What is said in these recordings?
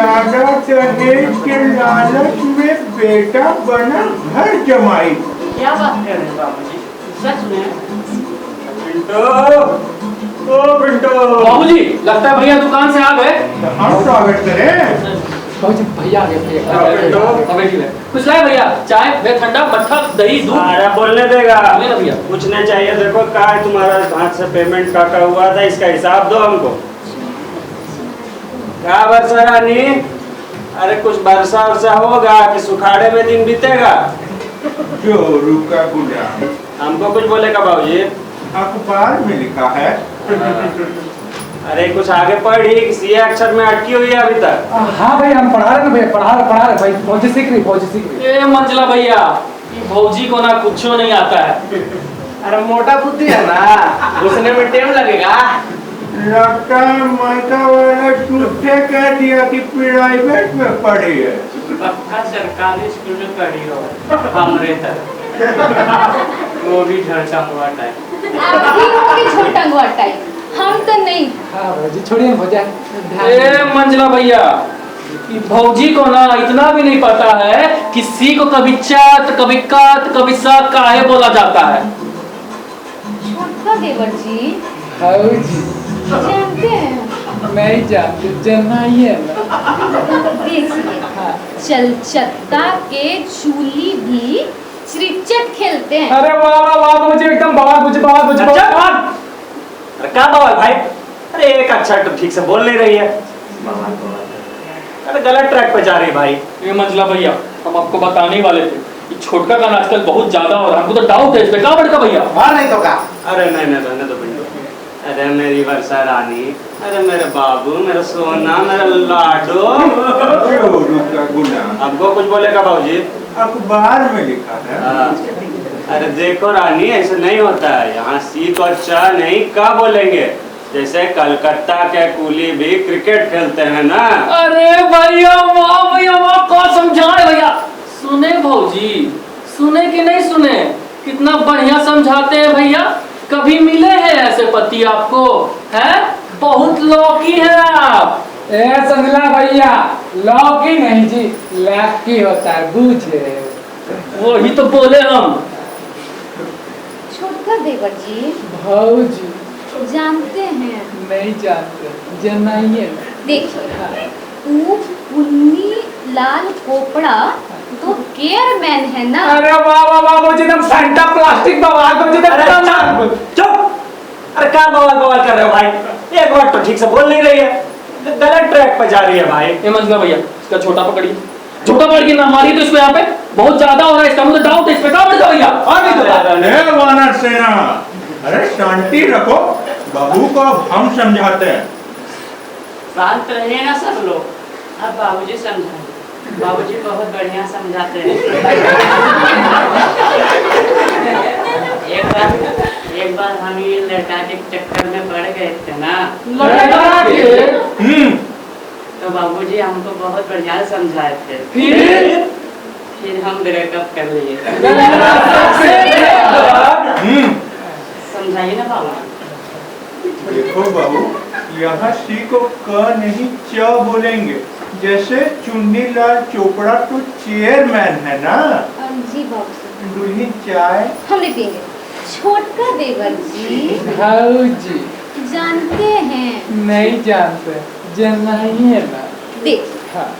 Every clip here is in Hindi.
ज्यादा दहेज के लालच में बेटा बना घर जमाई। क्या बात कर रहे हैं बाबूजी, सच में? पिंटो, ओ पिंटो। बाबूजी लगता है भैया दुकान से आ गए। हम स्वागत करें। बाबूजी भैया आ गए भैया। कुछ लाए भैया? चाय वे ठंडा मट्ठा दही दूध। अरे बोलने देगा भैया पूछना चाहिए। देखो क्या है तुम्हारा हाथ से पेमेंट का हुआ था, इसका हिसाब दो हमको। क्या वर्षा रानी, अरे कुछ वर्षा वर्षा होगा कि सुखाड़े में दिन बीतेगा? जोरू का गुलाम। हमको कुछ बोलेगा बाबूजी? अखबार में लिखा है। अरे कुछ आगे पढ़ी, सी अक्षर में अटकी हुई है अभी तक। हाँ भाई हम पढ़ा रहे भैया, पढ़ा रहे भाई। फौजी सीख रही। ए मंजला भैया, भौजी को ना कुछ नहीं आता है। अरे मोटा बुद्धि है ना, घुसने में टाइम लगेगा। लगता है मायका वाला झूठे कह दिया कि प्राइवेट में पढ़ी है। पक्का सरकारी स्कूल में पढ़ी हो हमरे तरह। वो भी झड़ता हुआ टाइम। आप ही लोग भी छोटा हुआ टाइप, हम तो नहीं। हाँ भाई छोड़िए भौजा। ए मंजला भैया, भौजी को ना इतना भी नहीं पता है कि सी को कभी चात, कभी कात, कभी सा काहे बोला जाता है। छोटा देवर जी भौजी जानते हैं? नहीं जानते, जनाइए ना। देखिए, चलचत्ता के चूली भी क्रिकेट खेलते हैं। अरे वाह वाह वाह, मुझे एकदम बवाल मुझे अरे क्या बवाल भाई? अरे एक अक्षर तो ठीक से बोल नहीं रही है। अरे गलत ट्रैक पे जा रही है भाई। ये मंजला भैया, हम आपको बताने ही वाले थे कि छोटका का आजकल बहुत ज्यादा हो रहा है। हमको तो डाउट है इस पे। कहाँ बड़का भैया? और नहीं तो क्या? अरे नहीं रहने दो पिंटू। अरे मेरी वर्षा रानी, अरे मेरे बाबू, मेरा सोना, मेरा लाडो। जोरू का गुलाम। हमको कुछ बोलेगा बाबूजी? अखबार में लिखा है। अरे देखो रानी, ऐसे नहीं होता है। यहाँ सी को अच्छा नहीं क्या बोलेंगे? जैसे कलकत्ता के कूली भी क्रिकेट खेलते हैं ना। अरे भैया वाह, कौन समझाए भैया? सुने भौजी, सुने कि नहीं सुने? कितना बढ़िया समझाते हैं भैया। कभी मिले हैं ऐसे पति आपको? हैं? बहुत लौकी है आप। ए संजला भैया, लौकी नहीं जी, लौकी होता है, बूझे। वही तो बोले हम। छोटका देवर जी भौजी जानते हैं? नहीं जानते, जनाइए ना। देखिए, वो पुन्नी लाल कोपड़ा तो केयरमैन है ना। अरे वाह वाह वाह, मुझे एकदम सेंटा प्लास्टिक बवाल। चुप! अरे क्या बवाल बवाल कर रहे हो भाई? एक बार तो ठीक से बोल नहीं रही है, गलत ट्रैक पे जा रही है भाई। ये मंजला भैया, इसका छोटा पकड़िए। छोटा पकड़ के ना मारिए तो इसको यहाँ पे बहुत ज्यादा हो रहा है। इसका मुझे डाउट है इस पे। कहाँ बड़का भैया? और नहीं तो वानर सेना, अरे शांति रखो। बहू को अब हम समझाते हैं। शांत रहिए ना सब लोग। अब बाबूजी समझाएं। बाबूजी बहुत बढ़िया समझाते हैं। एक बार हम ये लड़का के चक्कर में पड़ गए थे ना। तो बाबूजी हमको बहुत बढ़िया समझाए थे। फिर हम ब्रेकअप कर लिए। समझाइए ना बाबू। देखो बहू, यहाँ सी को क नहीं च बोलेंगे। जैसे चुन्नीलाल चोपड़ा तो चेयरमैन है ना। जी बाबू, दूल्ही चाय हम नहीं पिएंगे। छोटका देवर जी भौजी जानते हैं? नहीं जानते, जनाइए ना। देखिए, हाँ।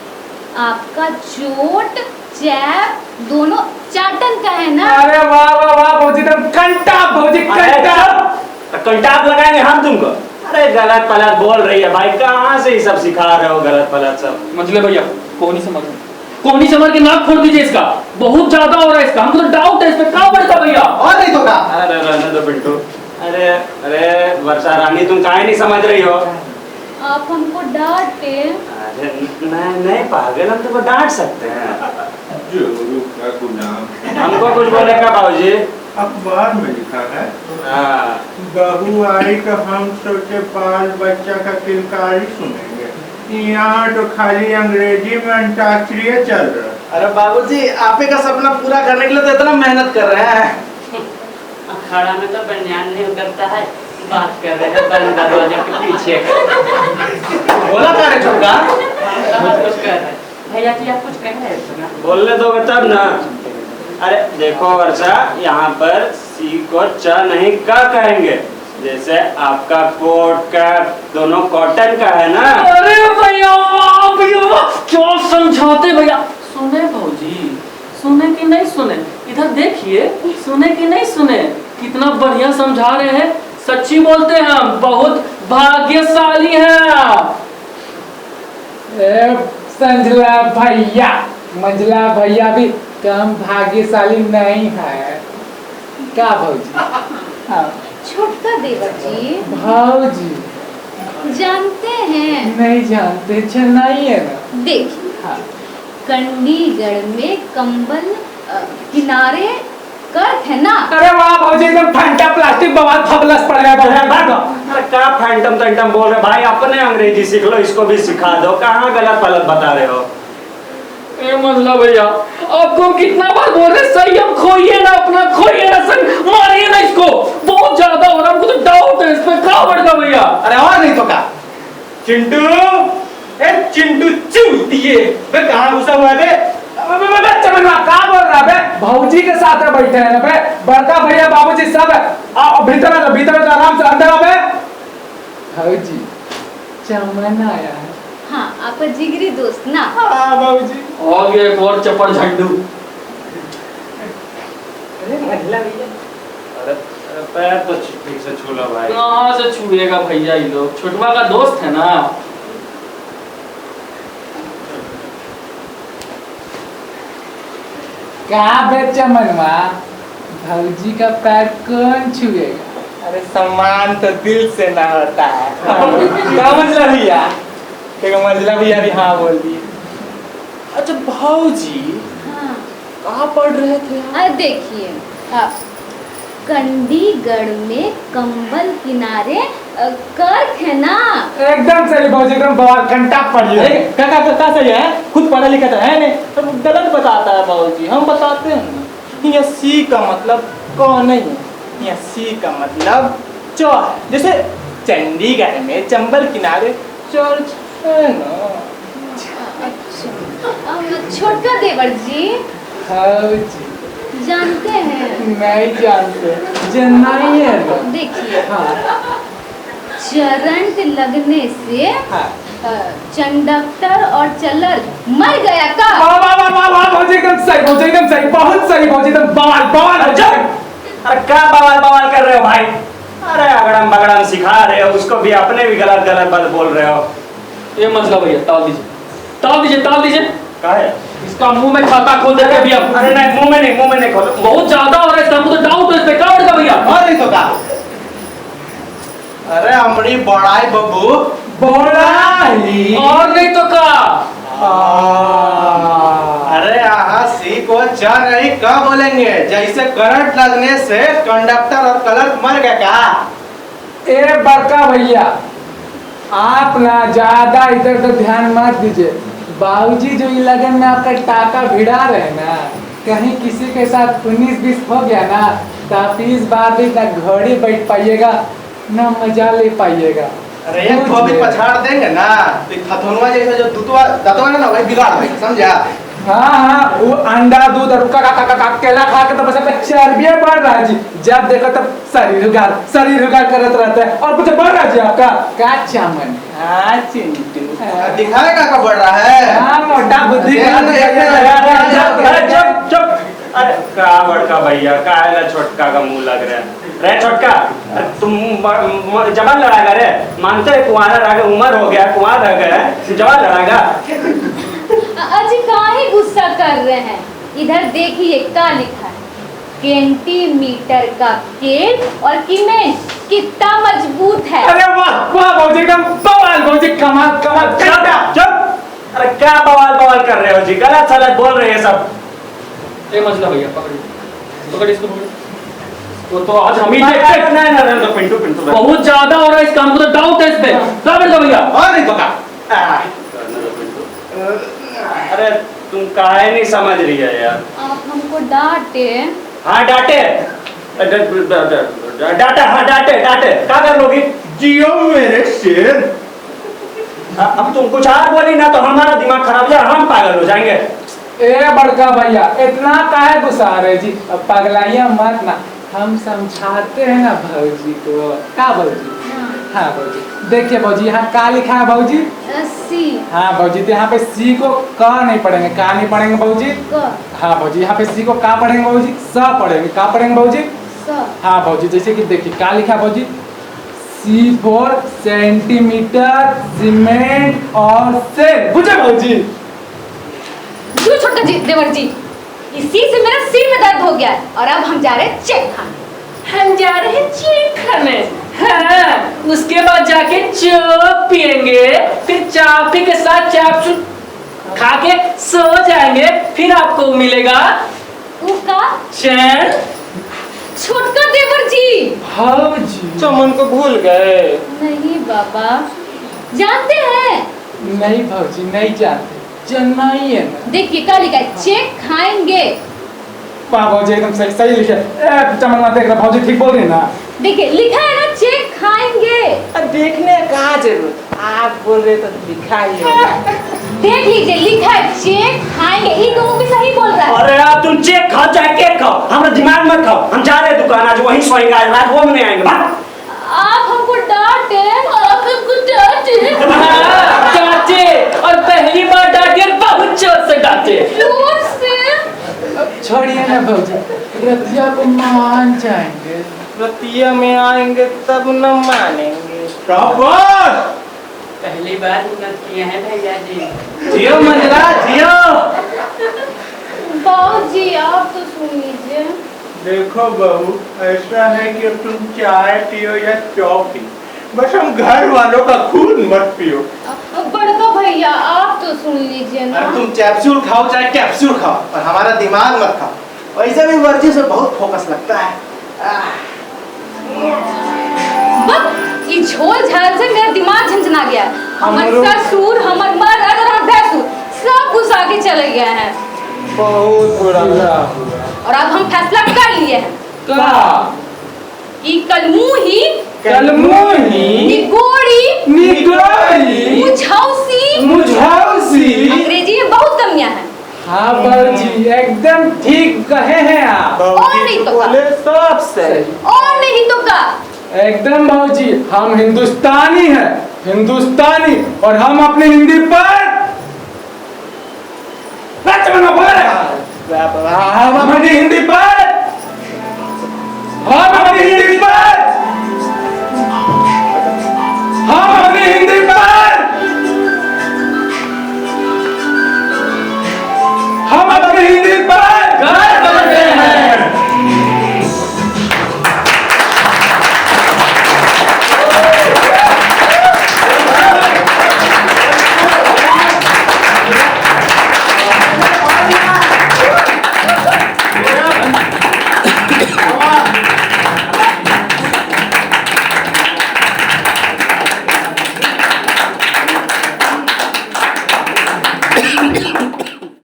आपका चोट चैप दोनों चाटन का है ना। अरे वाह वाह वाह, भौजी एकदम कंटा, भौजी कंटा। कंटाप लगाएंगे हम तुमको? अरे गलत पलट बोल रही है भाई, कहाँ से ये सब सिखा रहे हो गलत पलट सब? मंजले भैया, कोहनी समझ के नाक फोड़ दीजिए इसका। बहुत ज्यादा हो रहा है इसका। हमको तो डाउट है इस पे। कहाँ बड़का भैया? और नहीं तो क्या? अरे रहने दो पिंटू। अरे अरे वर्षा रानी, तुम काहे नहीं समझ रही हो? आप हमको डांटे। अरे नहीं पागल, हम तुमको डांट सकते हैं। जोरू का गुलाम। हमको कुछ बोलेगा बाबूजी? अखबार में लिखा है। हाँ। बहू आई तो हम सोचे बाल बच्चा का किलकारी सुनेंगे। यहाँ तो खाली अंग्रेजी में अंताक्षरी चल रहा है। अरे बाबूजी, आप ही का सपना पूरा करने के लिए तो इतना मेहनत कर रहे हैं। अखाड़ा में तो बनियान नहीं उतरता है, बात कर रहे हैं बंद दरवाजे के पीछे। बोला क्या रे छोटका? कुछ कह रहे हैं भैया जी, आप कुछ कह रहे हैं सुना। बोलने दोगे तब ना। अरे देखो वर्षा, यहाँ पर सी को च नहीं का कहेंगे। जैसे आपका कोट कैप दोनों कॉटन का है ना। अरे भैया वाह भैया वाह, क्या समझाते भैया। सुने भौजी, सुने कि नहीं सुने? इधर देखिए, सुने कि नहीं सुने? कितना बढ़िया समझा रहे हैं। सच्ची बोलते हैं हम, बहुत भाग्यशाली हैं आप। संजला भैया, मंजला भैया भी कम भाग्यशाली नहीं है क्या भौजी? हाँ। छोटका देवर जी, भौजी जानते हैं? नहीं जानते, चेन्नई है ना। देखिए, हाँ। चंडीगढ़ में कंबल किनारे कर्क है ना। अरे वाह भौजी, एकदम फंटा प्लास्टिक बवाल फबलस पड़ गया भौजी। अरे क्या फैंटम तंटम बोल रहे भाई, अपने अंग्रेजी सीख लो, इसको भी सिखा दो। कहाँ गलत पलत बता रहे हो? ए मंजला भैया, आपको कितना बार बोल रहे, संयम खोइए ना अपना, खोइए ना, मारिए ना इसको। बहुत ज्यादा हो रहा है, हमको तो डाउट है इस पे। कहाँ बढ़ गया भैया? अरे और नहीं तो क्या? चिंटू, ए चिंटू चूतिए, बे कहाँ घुसा हुआ है बे? चमनवा क्या बोल रहा बे? भौजी के साथ में बैठे हैं ना बे, बड़का भैया बाबूजी सब है। भीतर आराम से अंदर आ बे। भौजी चमन आया है। हाँ, आपका जिगरी दोस्त ना। हाँ भौजी। आ गया एक और चपड़ झंडू। अरे महिला भैया, अरे पैर तो ठीक से छू लो भाई। कहाँ से छुएगा भैया, ये लोग छोटवा का दोस्त है ना। क्या बे चमनवा, भौजी का पैर कौन छुएगा? अरे सम्मान तो दिल से ना होता है। क्या मंजला भैया? देखो मंजला भैया भी हाँ बोल दिए। अच्छा भाऊजी, हाँ, कहाँ पढ़ रहे थे आप? अरे देखिए, चंडीगढ़ में कंबल किनारे कर्क है ना। एकदम सही भौजी, एकदम बवाल घंटा पढ़िए। अरे का सही है, खुद पढ़ा लिखा तो है नहीं, तो गलत बताता है बाबूजी। हम बताते हैं ना, ये सी का मतलब क नहीं है, ये सी का मतलब च है। जैसे चंडीगढ़ में चंबल किनारे चर्च है ना। अच्छा, छोटका देवर जी, भौजी जानते हैं? नहीं जानते, चेन्नई है ना। देखिए, हाँ। करंट लगने से हाँ। कंडक्टर और चलर मर गया का। वाह वाह वाह वाह वाह भौजी, एकदम सही भौजी, एकदम सही, बहुत सही भौजी, एकदम बवाल बवाल। अरे क्या बवाल बवाल कर रहे हो भाई? अरे अगड़म बगड़म सिखा रहे हो उसको भी, अपने भी गलत गलत बात बोल रहे हो। ये मसला भैया, ताल दीजिए, ताल दीजिए, ताल दीजिए। क्या है? इसका मुंह में खाता खोल देते भैया। अरे नहीं, मुंह में नहीं खोलो। बहुत ज्यादा हो रहा है इसका, हमको तो डाउट है इस पे। कहाँ बढ़ गया भैया? और नहीं तो क्या? अरे हमारी बड़ाई बबू, बड़ाई और नहीं तो का। अरे यहाँ सी को च नहीं क्या बोलेंगे? जैसे करंट लगने से कंडक्टर और क्लर्क मर गया क्या? ए बड़का भैया, आप ना ज्यादा इधर तो ध्यान मत दीजिए। बाबूजी जो ये लगन में आपका टाका भिड़ा रहे ना, कहीं किसी के साथ 19-20 हो गया ना, तो आप इस बार भी ना घड़ी बैठ पाइएगा ना मजा ले पाइएगा। अरे एक को भी पछाड़ देंगे ना, तो खतौनवा जैसा जो दतवा ना वही बिगाड़ देंगे, समझा? हाँ हाँ, वो अंडा दूध और केला खा के तो बस अपने चर्बी बढ़ रहा है जी। जब देखो तब शरीर उगार करत रहता है। और कुछ बढ़ रहा है जी आपका? क्या चमन? हाँ चिंटू, दिखाएगा का बढ़ रहा है? हाँ मोटा बुद्धि का। अरे चुप चुप। अरे क्या बड़का भैया, क्या है ना छोटका का मुंह लग रहा है? रे छोटका, तुम जवान लड़ाएगा रे? मानते है कुंवारा रह गया, उम्र हो गया, कुंवार रह गया, जवान लड़ाएगा? अजी काहे गुस्सा कर रहे हैं? इधर देखिए क्या लिखा है, सेंटीमीटर का केल और कीमेंट कितना मजबूत है। अरे वाह वाह भौजी, एकदम बवाल भौजी, कमाल कमाल। चुप। अरे क्या बवाल बवाल कर रहे हो जी? गलत सलत बोल रहे हैं सब। ये मसला भैया, पकड़ इसको, वो तो आज हम ही नहीं देखते हैं। नहीं, पिंटू पिंटू बहुत ज्यादा हो रहा है इसका, हमको तो डाउट है इस पे। कहाँ बढ़ गया भैया? और नहीं तो क्या? अरे तुम काहे नहीं समझ रही है यार? आप हमको डांटे। हाँ डांटे, डांटे, हाँ डांटे डांटे, क्या कर लोगी? जियो मेरे शेर। अब तुम कुछ और बोली ना तो हमारा दिमाग खराब हो जाए, हम पागल हो जाएंगे। ए बड़का भैया इतना काहे गुस्सा रहे जी, अब पगलाइया मत ना, हम समझाते हैं ना भौजी को। का भौजी? हाँ भौजी, देखिए भौजी यहाँ का लिखा है भौजी? सी। हाँ भौजी, तो यहाँ पे सी को का नहीं पढ़ेंगे, का नहीं पढ़ेंगे भौजी? हाँ भौजी, यहाँ पे सी को का पढ़ेंगे भौजी? स पढ़ेंगे। का पढ़ेंगे भौजी? हाँ भौजी, जैसे कि देखिए का लिखा है भौजी? सी फॉर सेंटीमीटर सीमेंट और सेल, बुझे भौजी? जो छोटा जी देवर जी, इसी से मेरा सिर में दर्द हो गया है और अब हम जा रहे हैं चेक खाने। हम जा रहे हैं चेक खाने। हाँ, उसके बाद जाके चॉप पियेंगे, फिर चापी के साथ चाप खा के सो जाएंगे, फिर आपको मिलेगा उसका चैन। छोटका देवर जी। भौजी चमन को भूल गए? नहीं बाबा, जानते हैं? नहीं भौजी, नहीं जानते, जानना ही है ना। देखिए क्या लिखा है, चेक खाएंगे। वाह भौजी, एकदम सही सही लिखे। चमन देख रहा, भौजी ठीक बोल रही ना? देखिए लिखा है ना, चेक खाएंगे। अब देखने का जरूरत, आप बोल रहे तो दिखाई होगा। देख लीजिए लिखा है चेक खाएंगे, ये दोनों भी सही बोल रहा है। अरे यार तुम चेक खाओ चाहे केक खाओ, हमारा दिमाग मत खाओ। हम जा रहे हैं दुकान, आज वहीं सोएंगे, आज रात वो में नहीं आएंगे। आप हमको डांटे, आप हमको डांटे। हाँ, डांटे, और पहली बार डांटे और बहुत जोर से डांटे। जोर से? छोड़िए ना भौजी, रतिया को मान जाएंगे। रतिया में आएंगे तब न मानेंगे। पहली बार मदद किए हैं भैया जी। जियो मंजरा जियो। बाबूजी आप तो सुन लीजिए। देखो बहू, ऐसा है कि अब तुम चाय पियो या कॉफी, बस हम घर वालों का खून मत पियो। बड़का भैया आप तो सुन लीजिए ना। अरे तुम कैप्सूल खाओ चाहे कैप्सूल खाओ, पर हमारा दिमाग मत खाओ। वैसे भी वर्जिश से बहुत फोकस लगता है। बस ये झोल झाल से मेरा दिमाग झंझना गया। हमारे हमरो- ससुर, हमारे मर्द और हमारे भैंसुर सब कुछ आगे चले गए हैं बहुत बुरा। और अब हम फैसला कर लिए हैं का कि कलमुही, कलमुही, निगोड़ी, निगोड़ी, मुझौसी, मुझौसी। अंग्रेजी में बहुत कमियां हैं। हाँ भौजी, एकदम ठीक कहे हैं आप। और नहीं तो का, बोले सब सही। और नहीं तो का। एकदम भौजी, हम हिंदुस्तानी हैं, हिंदुस्तानी, और हम अपनी हिंदी पर हम अपनी हिंदी पर